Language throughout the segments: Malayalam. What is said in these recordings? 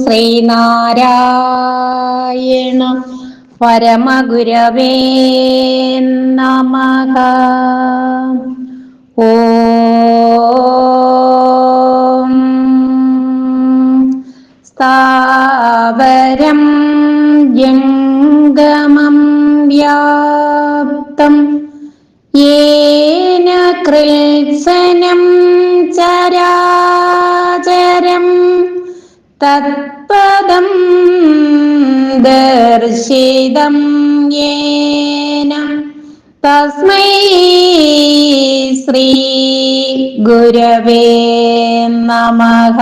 ശ്രീനാരായണ പരമഗുരവേ നമഃ. ഓം സ്ഥാവരം ജംഗമം വ്യാപ്തം യേന കൃത്സ്നം ചരാചരം തത്പദം ദർശിതം യേന തസ്മൈ ശ്രീ ഗുരവേ നമഃ.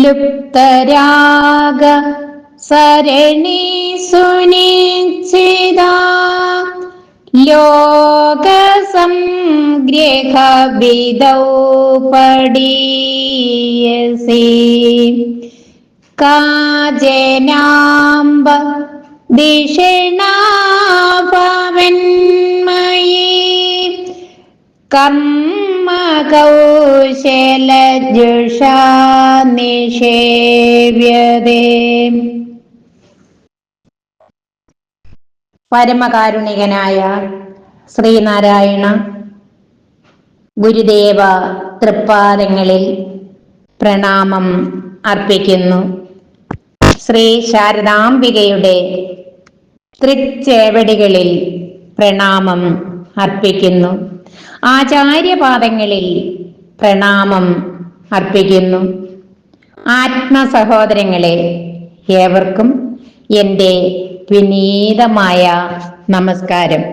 ലുപ്തരാഗ സരണി സുനിശ്ചിതാ ലോകസംഗ്രഹവിദൗ പടീയസി കാജനാംബ ദിഷണാഭവന്മയീ കർമ്മകൗശലജുഷാ നിഷേവ്യതേ. പരമകാരുണികനായ ശ്രീനാരായണ ഗുരുദേവ തൃപ്പാദങ്ങളിൽ പ്രണാമം അർപ്പിക്കുന്നു. ശ്രീ ശാരദാംബികയുടെ തൃച്ചേവടികളിൽ പ്രണാമം അർപ്പിക്കുന്നു. ആചാര്യപാദങ്ങളിൽ പ്രണാമം അർപ്പിക്കുന്നു. ആത്മസഹോദരങ്ങളെ, ഏവർക്കും എൻ്റെ വിനീതമായ നമസ്കാരം.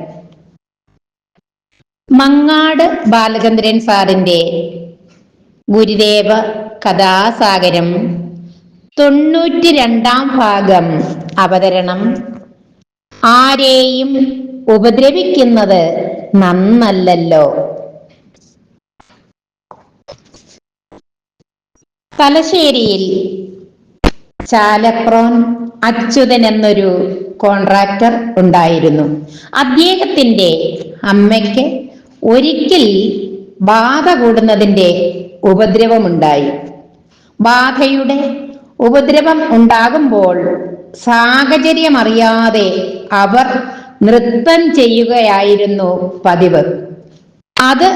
മങ്ങാട് ബാലചന്ദ്രൻ സാറിൻ്റെ ഗുരുദേവ കഥാസാഗരം 92-ാം ഭാഗം അവതരണം. ആരെയും ഉപദ്രവിക്കുന്നത് നന്നല്ലല്ലോ. തലശ്ശേരിയിൽ ചാലപ്രോൻ അച്യുതൻ എന്നൊരു കോൺട്രാക്ടർ ഉണ്ടായിരുന്നു. അദ്ദേഹത്തിന്റെ അമ്മയ്ക്ക് ഒരിക്കൽ ബാധ കൂടുന്നതിന്റെ ഉപദ്രവമുണ്ടായി. ബാധയുടെ ഉപദ്രവം ഉണ്ടാകുമ്പോൾ സാഹചര്യമറിയാതെ അവർ നൃത്തം ചെയ്യുകയായിരുന്നു പതിവ്. അത്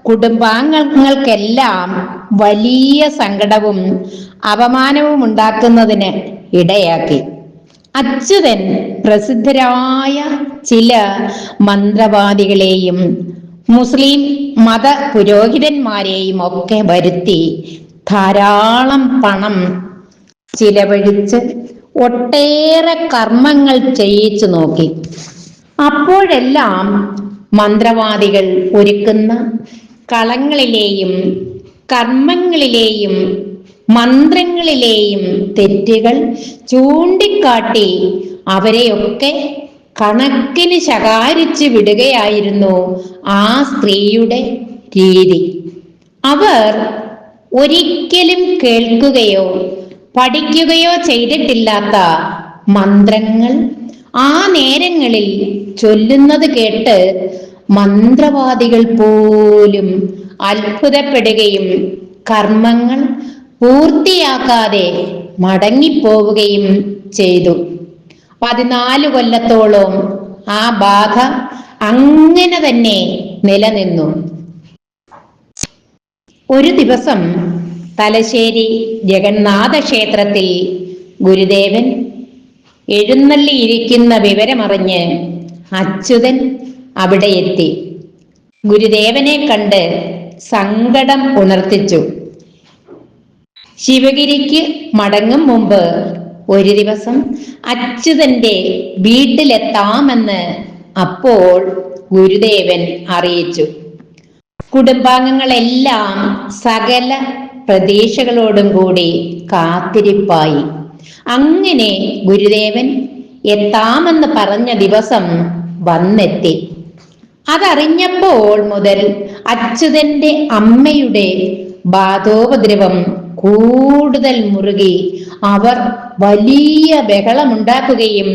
കുടുംബാംഗങ്ങൾക്കെല്ലാം വലിയ സങ്കടവും അപമാനവും ഉണ്ടാക്കുന്നതിന് ഇടയാക്കി. അച്യുതൻ പ്രസിദ്ധരായ ചില മന്ത്രവാദികളെയും മുസ്ലിം മത പുരോഹിതന്മാരെയും ഒക്കെ വരുത്തി ധാരാളം പണം ചിലവഴിച്ച് ഒട്ടേറെ കർമ്മങ്ങൾ ചെയ്യിച്ചു നോക്കി. അപ്പോഴെല്ലാം മന്ത്രവാദികൾ ഒരുക്കുന്ന കളങ്ങളിലെയും കർമ്മങ്ങളിലെയും മന്ത്രങ്ങളിലെയും തെറ്റുകൾ ചൂണ്ടിക്കാട്ടി അവരെയൊക്കെ കണക്കിന് ശകാരിച്ചു വിടുകയായിരുന്നു ആ സ്ത്രീയുടെ രീതി. അവർ ഒരിക്കലും കേൾക്കുകയോ പഠിക്കുകയോ ചെയ്തിട്ടില്ലാത്ത മന്ത്രങ്ങൾ ആ നേരങ്ങളിൽ ചൊല്ലുന്നത് കേട്ട് മന്ത്രവാദികൾ പോലും അത്ഭുതപ്പെടുകയും കർമ്മങ്ങൾ പൂർത്തിയാക്കാതെ മടങ്ങിപ്പോവുകയും ചെയ്തു. 14 കൊല്ലത്തോളം ആ ബാധ അങ്ങനെ തന്നെ നിലനിന്നു. ഒരു ദിവസം തലശ്ശേരി ജഗന്നാഥ ക്ഷേത്രത്തിൽ ഗുരുദേവൻ എഴുന്നള്ളിയിരിക്കുന്ന വിവരമറിഞ്ഞ് അച്യുതൻ അവിടെ എത്തി. ഗുരുദേവനെ കണ്ട് സങ്കടം ഉണർത്തിച്ചു. ശിവഗിരിക്ക് മടങ്ങും മുമ്പ് ഒരു ദിവസം അച്യുതന്റെ വീട്ടിലെത്താമെന്ന് അപ്പോൾ ഗുരുദേവൻ അറിയിച്ചു. കുടുംബാംഗങ്ങളെല്ലാം സകല പ്രതീക്ഷകളോടും കൂടി കാത്തിരിപ്പായി. അങ്ങനെ ഗുരുദേവൻ എത്താമെന്ന് പറഞ്ഞ ദിവസം വന്നെത്തി. അതറിഞ്ഞപ്പോൾ മുതൽ അച്യുതന്റെ അമ്മയുടെ ബാധോപദ്രവം കൂടുതൽ മുറുകി. അവർ വലിയ ബഹളമുണ്ടാക്കുകയും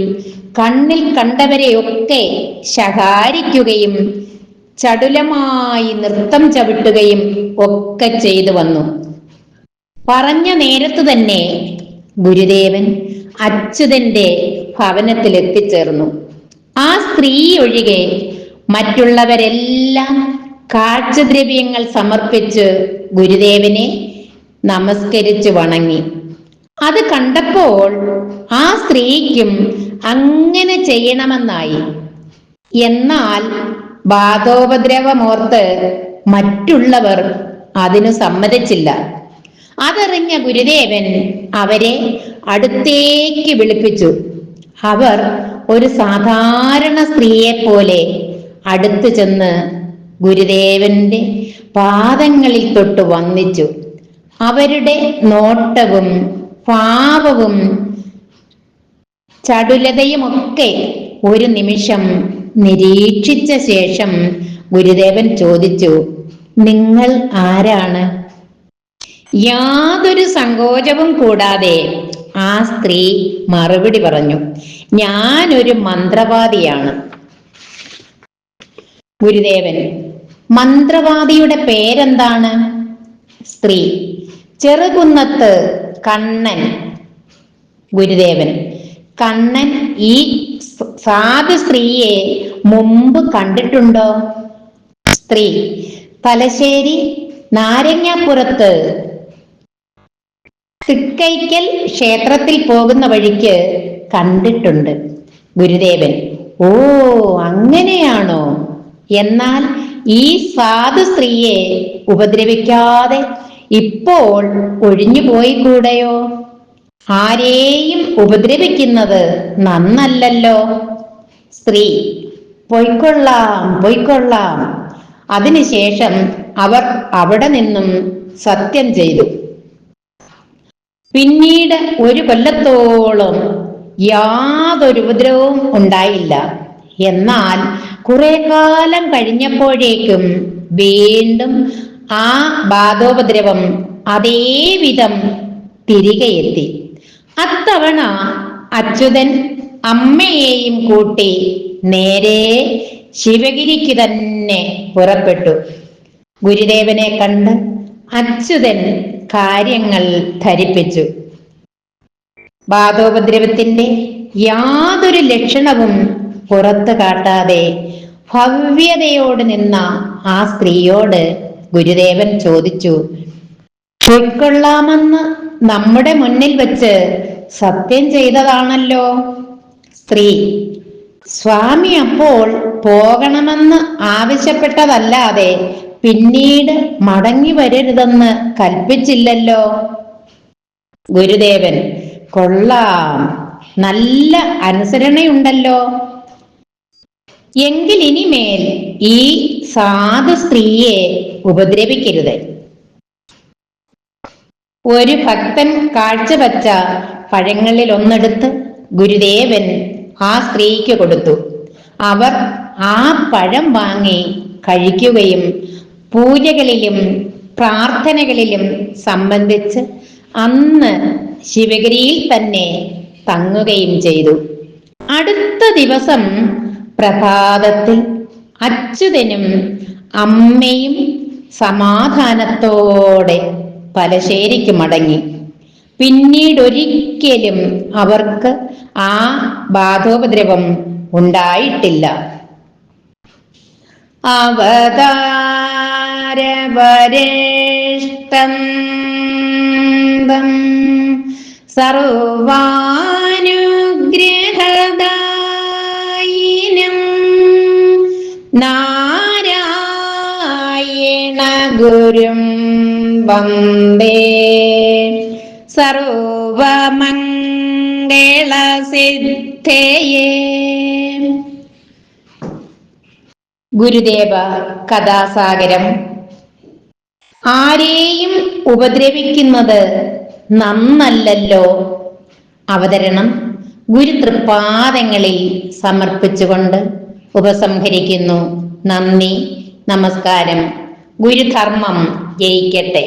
കണ്ണിൽ കണ്ടവരെയൊക്കെ ശകാരിക്കുകയും ചടുലമായി നൃത്തം ചവിട്ടുകയും ഒക്കെ ചെയ്തു വന്നു. പറഞ്ഞ നേരത്തു തന്നെ ഗുരുദേവൻ അച്യുതന്റെ ഭവനത്തിൽ എത്തിച്ചേർന്നു. ആ സ്ത്രീ ഒഴികെ മറ്റുള്ളവരെല്ലാം കാഴ്ചദ്രവ്യങ്ങൾ സമർപ്പിച്ച് ഗുരുദേവനെ നമസ്കരിച്ചു വണങ്ങി. അത് കണ്ടപ്പോൾ ആ സ്ത്രീക്കും അങ്ങനെ ചെയ്യണമെന്നായി. എന്നാൽ ബാധോപദ്രവമോർത്ത് മറ്റുള്ളവർ അതിനു സമ്മതിച്ചില്ല. അതറിഞ്ഞ ഗുരുദേവൻ അവരെ അടുത്തേക്ക് വിളിപ്പിച്ചു. അവർ ഒരു സാധാരണ സ്ത്രീയെ പോലെ അടുത്തു ചെന്ന് ഗുരുദേവന്റെ പാദങ്ങളിൽ തൊട്ട് വന്ദിച്ചു. അവരുടെ നോട്ടവും ഭാവവും ചടുലതയുമൊക്കെ ഒരു നിമിഷം നിരീക്ഷിച്ച ശേഷം ഗുരുദേവൻ ചോദിച്ചു, നിങ്ങൾ ആരാണ്? യാതൊരു സങ്കോചവും കൂടാതെ ആ സ്ത്രീ മറുപടി പറഞ്ഞു, ഞാനൊരു മന്ത്രവാദിയാണ്. ഗുരുദേവൻ, മന്ത്രവാദിയുടെ പേരെന്താണ്? സ്ത്രീ, ചെറുകുന്നത്ത് കണ്ണൻ. ഗുരുദേവൻ, കണ്ണൻ ഈ സാധു സ്ത്രീയെ മുമ്പ് കണ്ടിട്ടുണ്ടോ? സ്ത്രീ, തലശ്ശേരി നാരങ്ങാപ്പുറത്ത് തൃക്കൈക്കൽ ക്ഷേത്രത്തിൽ പോകുന്ന വഴിക്ക് കണ്ടിട്ടുണ്ട്. ഗുരുദേവൻ, ഓ അങ്ങനെയാണോ? എന്നാൽ ഈ സാധു സ്ത്രീയെ ഉപദ്രവിക്കാതെ ഇപ്പോൾ ഒഴിഞ്ഞു പോയി കൂടെയോ? ആരെയും ഉപദ്രവിക്കുന്നത് നന്നല്ലല്ലോ. സ്ത്രീ, പൊയ്ക്കൊള്ളാം പൊയ്ക്കൊള്ളാം. അതിനുശേഷം അവർ അവിടെ നിന്നും സത്യം ചെയ്തു. പിന്നീട് ഒരു കൊല്ലത്തോളം യാതൊരു ഉപദ്രവവും ഉണ്ടായില്ല. എന്നാൽ കുറെ കാലം കഴിഞ്ഞപ്പോഴേക്കും വീണ്ടും ആ ബാധോപദ്രവം അതേവിധം തിരികെ എത്തി. അത്തവണ അച്യുതൻ അമ്മയെയും കൂട്ടി നേരെ ശിവഗിരിക്ക് തന്നെ പുറപ്പെട്ടു. ഗുരുദേവനെ കണ്ട് അച്യുതൻ കാര്യങ്ങൾ ധരിപ്പിച്ചു. ബാധോപദ്രവത്തിന്റെ യാതൊരു ലക്ഷണവും പുറത്തു കാട്ടാതെ ഭവ്യതയോട് നിന്ന ആ സ്ത്രീയോട് ഗുരുദേവൻ ചോദിച്ചു, പൊയ്ക്കൊള്ളാമെന്ന് നമ്മുടെ മുന്നിൽ വെച്ച് സത്യം ചെയ്തതാണല്ലോ. സ്ത്രീ, സ്വാമി അപ്പോൾ പോകണമെന്ന് ആവശ്യപ്പെട്ടതല്ലാതെ പിന്നീട് മടങ്ങി വരരുതെന്ന് കൽപ്പിച്ചില്ലല്ലോ. ഗുരുദേവൻ, കൊള്ളാം, നല്ല അനുസരണയുണ്ടല്ലോ. എങ്കിൽ ഇനിമേൽ ഈ സാധു സ്ത്രീയെ ഉപദ്രവിക്കരുത്. ഒരു ഭക്തൻ കാഴ്ചവെച്ച പഴങ്ങളിൽ ഒന്നെടുത്ത് ഗുരുദേവൻ ആ സ്ത്രീക്ക് കൊടുത്തു. അവർ ആ പഴം വാങ്ങി കഴിക്കുകയും പൂജകളിലും പ്രാർത്ഥനകളിലും സംബന്ധിച്ച് അന്ന് ശിവഗിരിയിൽ തന്നെ തങ്ങുകയും ചെയ്തു. അടുത്ത ദിവസം പ്രഭാതത്തിൽ അച്യുതനും അമ്മയും സമാധാനത്തോടെ തലശ്ശേരിക്ക് മടങ്ങി. പിന്നീടൊരിക്കലും അവർക്ക് ആ ബാധോപദ്രവം ഉണ്ടായിട്ടില്ല. അവതാരവരിഷ്ടം സർവാനുഗ്രഹദായിനം നാരായണ ഗുരും വന്ദേ സർവമംഗളസിദ്ധയേ. ഗുരുദേവ കഥാസാഗരം. ആരെയും ഉപദ്രവിക്കുന്നത് നന്നല്ലല്ലോ. അവതരണം ഗുരുതൃപാദങ്ങളിൽ സമർപ്പിച്ചുകൊണ്ട് ഉപസംഹരിക്കുന്നു. നന്ദി, നമസ്കാരം. ഗുരുധർമ്മം ജയിക്കട്ടെ.